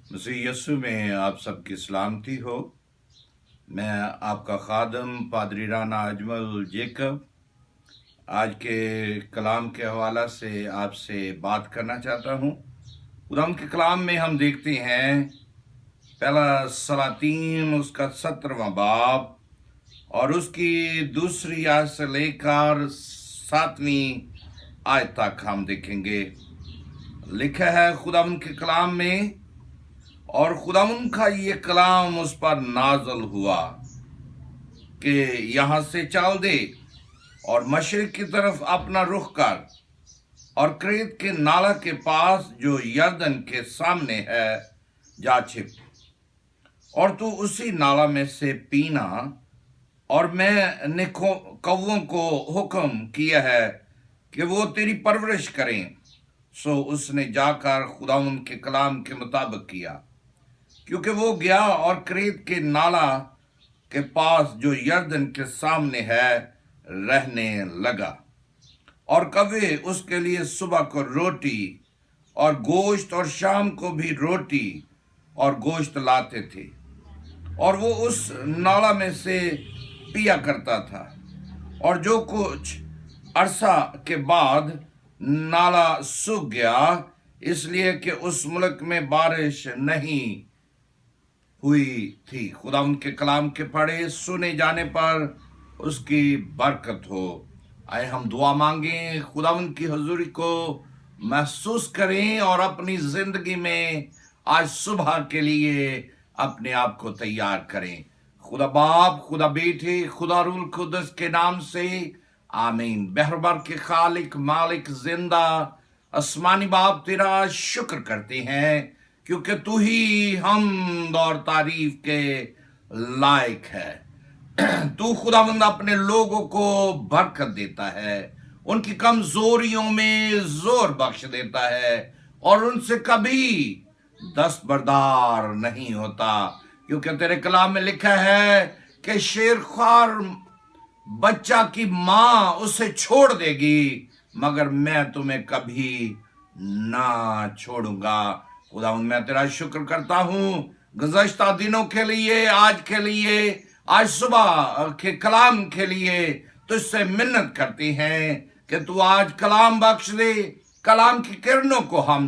मसीह यस्सु में आप सबकी सलामती हो। मैं आपका खादम पादरी राना अजमल जेकब आज के कलाम के हवाला से आपसे बात करना चाहता हूँ। खुदाम के कलाम में हम देखते हैं पहला सलातीन उसका 17वां बाब और उसकी दूसरी आयत से लेकर 7वीं आयत तक हम देखेंगे। लिखा है खुदाम के कलाम में, और खुदावन का ये कलाम उस पर नाज़ल हुआ कि यहाँ से चल दे और मशरिक की तरफ अपना रुख कर और क्रेत के नाला के पास जो यरदन के सामने है जा छिप, और तू उसी नाला में से पीना। और मैंने कौवों को हुक्म किया है कि वो तेरी परवरिश करें। सो उसने जाकर खुदावन के कलाम के मुताबिक किया, क्योंकि वो गया और क्रेत के नाला के पास जो यरदन के सामने है रहने लगा। और कौवे उसके लिए सुबह को रोटी और गोश्त और शाम को भी रोटी और गोश्त लाते थे, और वो उस नाला में से पिया करता था। और जो कुछ अरसा के बाद नाला सूख गया, इसलिए कि उस मुल्क में बारिश नहीं हुई थी। खुदा उनके कलाम के पढ़े सुने जाने पर उसकी बरकत हो। आए हम दुआ मांगें, खुदा उनकी हुजूरी को महसूस करें और अपनी जिंदगी में आज सुबह के लिए अपने आप को तैयार करें। खुदा बाप, खुदा बेटे, खुदा रूल कुदस के नाम से आमीन। बहरबार के खालिक मालिक जिंदा आसमानी बाप, तेरा शुक्र करते हैं क्योंकि तू ही हमद और तारीफ के लायक है। तू खुदावंद अपने लोगों को बरकत देता है, उनकी कमजोरियों में जोर बख्श देता है और उनसे कभी दस्तबरदार नहीं होता। क्योंकि तेरे कलाम में लिखा है कि शेरख्वार बच्चा की माँ उसे छोड़ देगी, मगर मैं तुम्हें कभी ना छोड़ूंगा। खुदा मैं तेरा शुक्र करता हूँ गुज़श्ता दिनों के लिए, आज के लिए, आज सुबह के कलाम के लिए तुझसे मिन्नत करती हैं कि तू आज कलाम बख्श दे, कलाम की किरणों को हम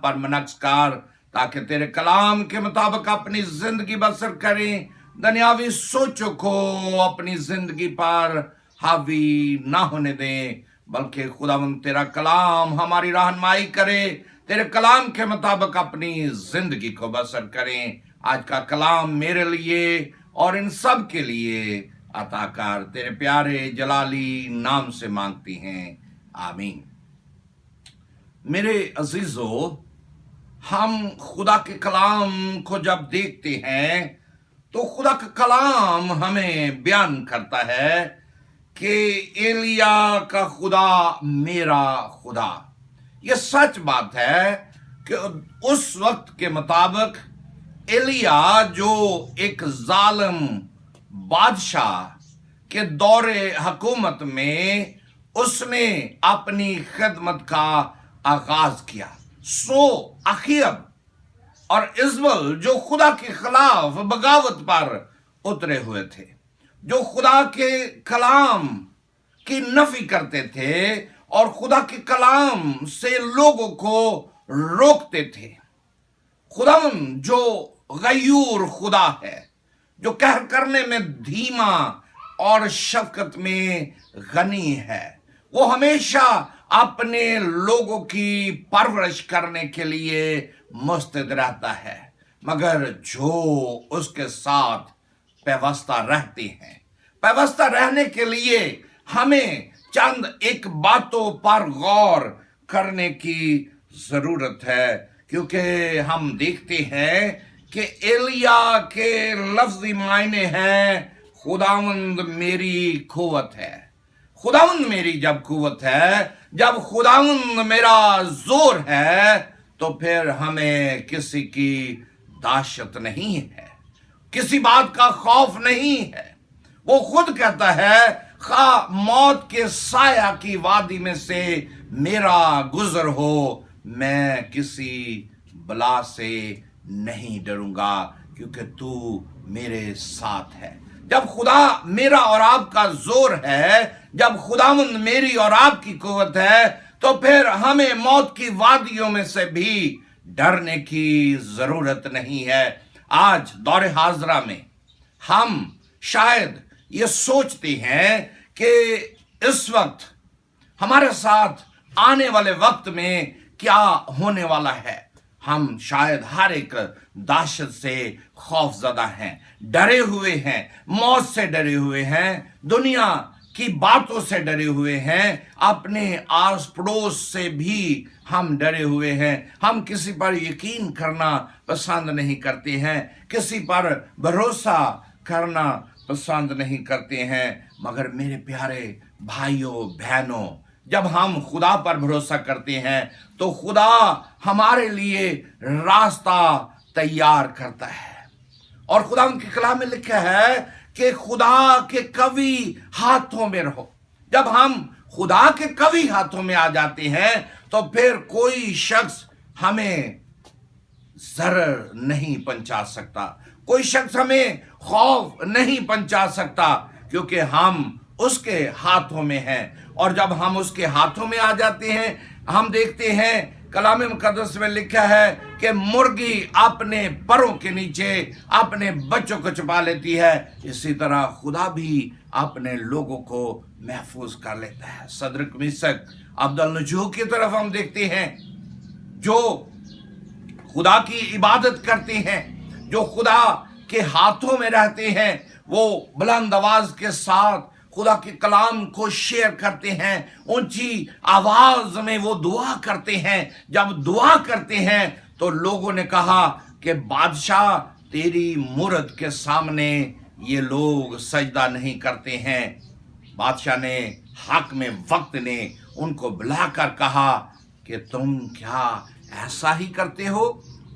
पर मनक्स कर, ताकि तेरे कलाम के मुताबिक अपनी जिंदगी बसर करें। दुनियावी सोचों को अपनी जिंदगी पर हावी ना होने दें, बल्कि खुदावंद तेरा कलाम हमारी रहनुमाई करे, तेरे कलाम के मुताबिक अपनी जिंदगी को बसर करें। आज का कलाम मेरे लिए और इन सब के लिए अता कर, तेरे प्यारे जलाली नाम से मांगती हैं, आमीन। मेरे अजीजों, हम खुदा के कलाम को जब देखते हैं तो खुदा का कलाम हमें बयान करता है कि एलिया का खुदा मेरा खुदा। ये सच बात है कि उस वक्त के मुताबिक एलिया जो एक जालिम बादशाह के दौरे हुकूमत में उसने अपनी खिदमत का आगाज किया। सो अखीब और इज़बल जो खुदा के खिलाफ बगावत पर उतरे हुए थे, जो खुदा के कलाम की नफी करते थे और खुदा के कलाम से लोगों को रोकते थे। खुदावन जो गयूर खुदा है, जो कहर करने में धीमा और शफकत में गनी है, वो हमेशा अपने लोगों की परवरिश करने के लिए मुस्तैद रहता है। मगर जो उसके साथ पैवस्ता रहते हैं, पैवस्ता रहने के लिए हमें चंद एक बातों पर गौर करने की जरूरत है। क्योंकि हम देखते हैं कि एलिया के लफ्जी मायने हैं खुदावंद मेरी कुव्वत है। खुदावंद मेरी जब कुव्वत है, जब खुदावंद मेरा जोर है, तो फिर हमें किसी की दाशत नहीं है, किसी बात का खौफ नहीं है। वो खुद कहता है, खा मौत के साया की वादी में से मेरा गुजर हो, मैं किसी बला से नहीं डरूंगा क्योंकि तू मेरे साथ है। जब खुदा मेरा और आपका जोर है, जब खुदावंद मेरी और आपकी कुव्वत है, तो फिर हमें मौत की वादियों में से भी डरने की जरूरत नहीं है। आज दौरे हाजरा में हम शायद ये सोचते हैं कि इस वक्त हमारे साथ आने वाले वक्त में क्या होने वाला है। हम शायद हर एक दहशत से खौफजदा हैं, डरे हुए हैं, मौत से डरे हुए हैं, दुनिया की बातों से डरे हुए हैं, अपने आस पड़ोस से भी हम डरे हुए हैं। हम किसी पर यकीन करना पसंद नहीं करते हैं, किसी पर भरोसा करना पसंद नहीं करते हैं। मगर मेरे प्यारे भाइयों बहनों, जब हम खुदा पर भरोसा करते हैं तो खुदा हमारे लिए रास्ता तैयार करता है। और खुदा उनके कलाम में लिखा है कि खुदा के कवि हाथों में रहो। जब हम खुदा के कवि हाथों में आ जाते हैं तो फिर कोई शख्स हमें जरर नहीं पहुंचा सकता, कोई शख्स हमें खौफ नहीं पहुंचा सकता, क्योंकि हम उसके हाथों में हैं। और जब हम उसके हाथों में आ जाते हैं, हम देखते हैं कलाम मुकद्दस में लिखा है कि मुर्गी अपने परों के नीचे अपने बच्चों को छुपा लेती है, इसी तरह खुदा भी अपने लोगों को महफूज कर लेता है। सदरक मिसक अब्दुल-नजूह की तरफ हम देखते हैं, जो खुदा की इबादत करते हैं, जो खुदा के हाथों में रहते हैं, वो बुलंद आवाज के साथ खुदा के कलाम को शेयर करते हैं, ऊंची आवाज में वो दुआ करते हैं। जब दुआ करते हैं तो लोगों ने कहा कि बादशाह तेरी मूरत के सामने ये लोग सजदा नहीं करते हैं। बादशाह ने, हाकिम वक्त ने उनको बुलाकर कहा कि तुम क्या ऐसा ही करते हो?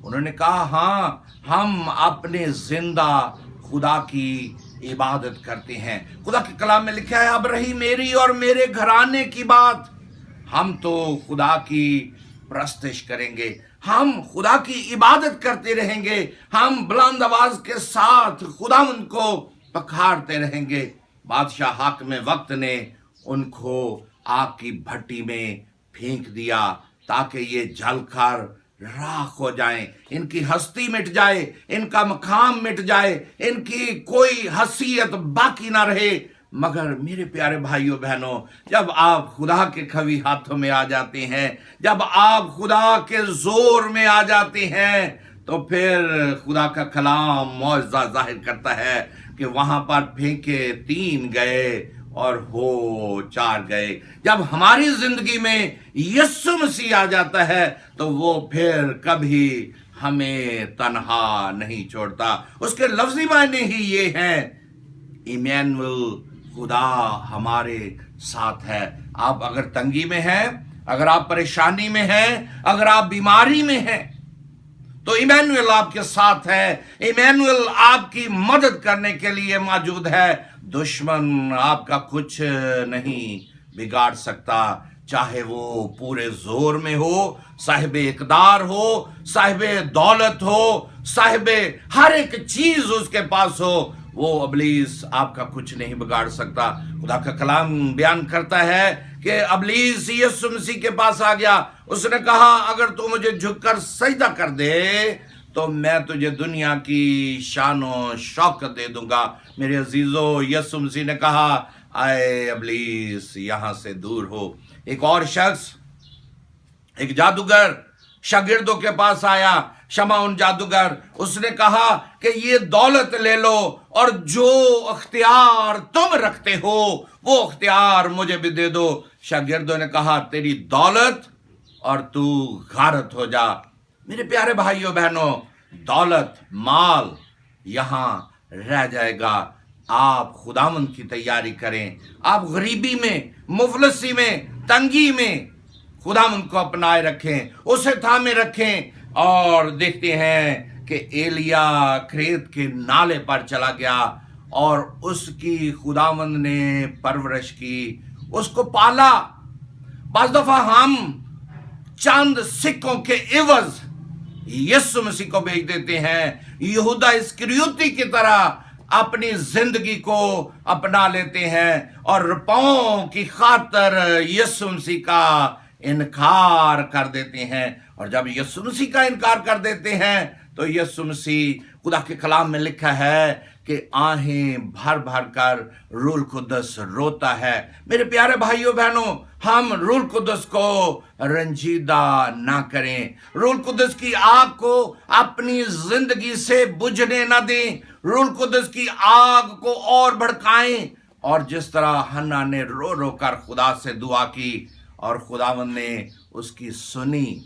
उन्होंने कहा हाँ, हम अपने जिंदा खुदा की इबादत करते हैं। खुदा के कलाम में लिखा है, अब रही मेरी और मेरे घराने की बात, हम तो खुदा की प्रस्तिश करेंगे, हम खुदा की इबादत करते रहेंगे, हम बुलंद आवाज के साथ खुदावंद को पखारते रहेंगे। बादशाह हाकिम वक्त ने उनको आग की भट्टी में फेंक दिया ताकि ये जलकर राख हो जाए, इनकी हस्ती मिट जाए, इनका मकाम मिट जाए, इनकी कोई हसीयत बाकी ना रहे। मगर मेरे प्यारे भाइयों बहनों, जब आप खुदा के खवी हाथों में आ जाते हैं, जब आप खुदा के जोर में आ जाते हैं, तो फिर खुदा का कलाम मौजज़ा जाहिर करता है कि वहां पर फेंके 3 गए और हो 4 गए। जब हमारी जिंदगी में यीशु मसीह आ जाता है तो वो फिर कभी हमें तन्हा नहीं छोड़ता। उसके लफ्जी मायने ही ये हैं, इमैनुअल, खुदा हमारे साथ है। आप अगर तंगी में हैं, अगर आप परेशानी में हैं, अगर आप बीमारी में हैं, तो इमैनुअल आपके साथ है। इमैनुअल आपकी मदद करने के लिए मौजूद है। दुश्मन आपका कुछ नहीं बिगाड़ सकता, चाहे वो पूरे जोर में हो, साहिब इकदार हो, साहिब दौलत हो, साहिब हर एक चीज उसके पास हो, वो अबलीस आपका कुछ नहीं बिगाड़ सकता। खुदा का कलाम बयान करता है कि अबलीस यीशु मसीह के पास आ गया, उसने कहा अगर तू मुझे झुककर सजदा कर दे तो मैं तुझे दुनिया की शानो शौकत दे दूंगा। मेरे अजीजों, यीशु मसीह ने कहा आए अबलीस यहां से दूर हो। एक और शख्स, एक जादूगर शागिर्दों के पास आया, शमाउन जादूगर, उसने कहा कि ये दौलत ले लो और जो अख्तियार तुम रखते हो वो अख्तियार मुझे भी दे दो। शागिर्दों ने कहा तेरी दौलत और तू गारत हो जा। मेरे प्यारे भाइयों बहनों, दौलत माल यहां रह जाएगा। आप खुदावंद की तैयारी करें। आप गरीबी में, मुफलसी में, तंगी में खुदावंद को अपनाए रखें, उसे थामे रखें। और देखते हैं कि एलिया क्रेत के नाले पर चला गया और उसकी खुदावंद ने परवरिश की, उसको पाला। बाज़ दफा हम चंद सिक्कों के इवज यीशु मसीह को भेज देते हैं। यहूदा इस्करियोती की तरह अपनी जिंदगी को अपना लेते हैं और रुपयों की खातर यीशु मसीह का इनकार कर देते हैं। और जब यीशु मसीह का इनकार कर देते हैं तो यीशु मसीह, खुदा के कलाम में लिखा है कि आहें भर भर कर रूह कुदस रोता है। मेरे प्यारे भाइयों बहनों, हम रूह कुदस को रंजीदा ना करें, रूह कुदस की आग को अपनी जिंदगी से बुझने ना दें, रूह कुदस की आग को और भड़काएं। और जिस तरह हन्ना ने रो रो कर खुदा से दुआ की और खुदावंद ने उसकी सुनी,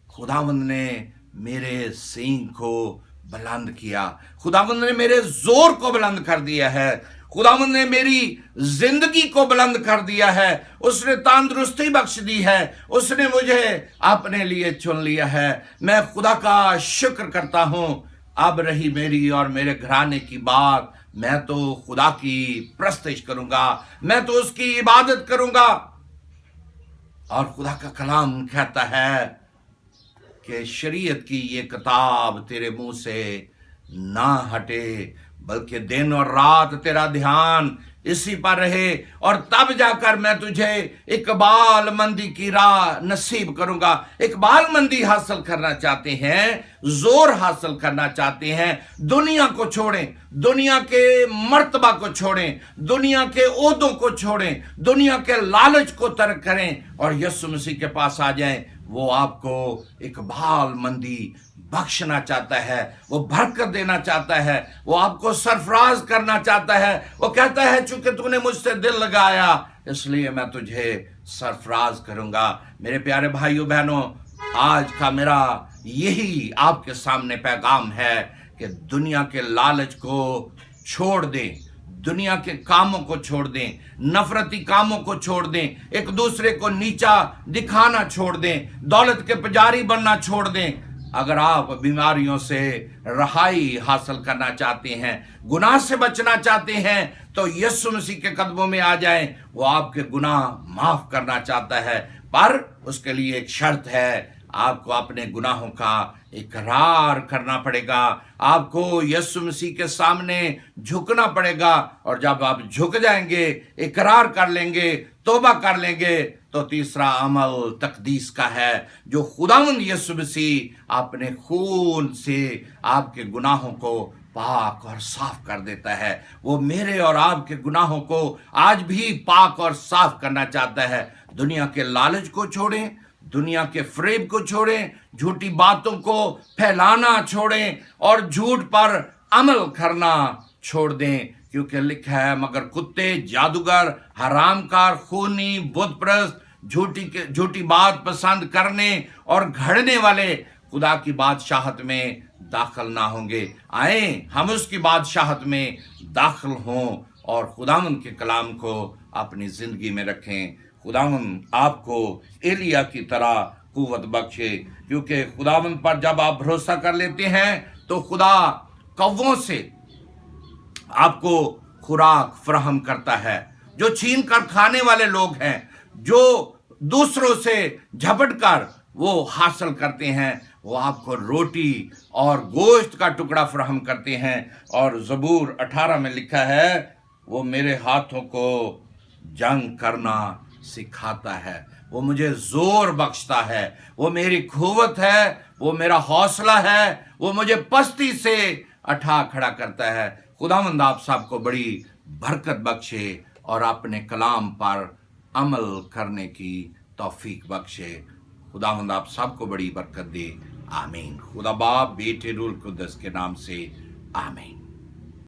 खुदावंद ने मेरे सींग को बुलंद किया, खुदावंद ने मेरे जोर को बुलंद कर दिया है, खुदावंद ने मेरी जिंदगी को बुलंद कर दिया है, उसने तंदुरुस्ती बख्श दी है, उसने मुझे अपने लिए चुन लिया है। मैं खुदा का शुक्र करता हूं। अब रही मेरी और मेरे घराने की बात, मैं तो खुदा की प्रस्तश करूंगा, मैं तो उसकी इबादत करूंगा। और खुदा का कलाम कहता है कि शरीयत की ये किताब तेरे मुंह से ना हटे, बल्कि दिन और रात तेरा ध्यान इसी पर रहे, और तब जाकर मैं तुझे इकबाल मंदी की राह नसीब करूंगा। इकबाल मंदी हासिल करना चाहते हैं, जोर हासिल करना चाहते हैं, दुनिया को छोड़ें, दुनिया के मर्तबा को छोड़ें, दुनिया के ओहदों को छोड़ें, दुनिया के लालच को तर्क करें और यीशु मसीह के पास आ जाएं। वो आपको इकबाल मंदी बख्शना चाहता है, वो बरकत देना चाहता है, वो आपको सरफराज करना चाहता है। वो कहता है चूंकि तूने मुझसे दिल लगाया इसलिए मैं तुझे सरफराज करूंगा। मेरे प्यारे भाइयों बहनों, आज का मेरा यही आपके सामने पैगाम है कि दुनिया के लालच को छोड़ दें, दुनिया के कामों को छोड़ दें, नफरती कामों को छोड़ दें, एक दूसरे को नीचा दिखाना छोड़ दें, दौलत के पुजारी बनना छोड़ दें। अगर आप बीमारियों से रहाई हासिल करना चाहते हैं, गुनाह से बचना चाहते हैं, तो यीशु मसीह के कदमों में आ जाएं। वो आपके गुनाह माफ करना चाहता है, पर उसके लिए एक शर्त है, आपको अपने गुनाहों का इकरार करना पड़ेगा, आपको यीशु मसीह के सामने झुकना पड़ेगा। और जब आप झुक जाएंगे, इकरार कर लेंगे, तौबा कर लेंगे, तो तीसरा अमल तकदीस का है, जो खुदावंद यीशु मसीह अपने खून से आपके गुनाहों को पाक और साफ कर देता है। वो मेरे और आपके गुनाहों को आज भी पाक और साफ करना चाहता है। दुनिया के लालच को छोड़ें, दुनिया के फरेब को छोड़ें, झूठी बातों को फैलाना छोड़ें और झूठ पर अमल करना छोड़ दें, क्योंकि लिखा है मगर कुत्ते, जादूगर, हरामकार, खूनी, बुतप्रस्त, झूठी बात पसंद करने और घड़ने वाले खुदा की बादशाहत में दाखिल ना होंगे। आए हम उसकी बादशाहत में दाखिल हों और खुदावंद के कलाम को अपनी जिंदगी में रखें। खुदावंद आपको एलिया की तरह कुव्वत बख्शे, क्योंकि खुदावंद पर जब आप भरोसा कर लेते हैं तो खुदा कौवों से आपको खुराक फराहम करता है। जो छीन कर खाने वाले लोग हैं, जो दूसरों से झपट कर वो हासिल करते हैं, वो आपको रोटी और गोश्त का टुकड़ा फराहम करते हैं। और ज़बूर 18 में लिखा है, वो मेरे हाथों को जंग करना सिखाता है, वो मुझे जोर बख्शता है, वो मेरी कुव्वत है, वो मेरा हौसला है, वो मुझे पस्ती से उठा खड़ा करता है। खुदावंद आप सबको बड़ी बरकत बख्शे और अपने कलाम पर अमल करने की तौफीक बख्शे। खुदावंद आप सबको बड़ी बरकत दे। आमीन। खुदा बाप, बेटे, रूह कुद्दस के नाम से आमीन।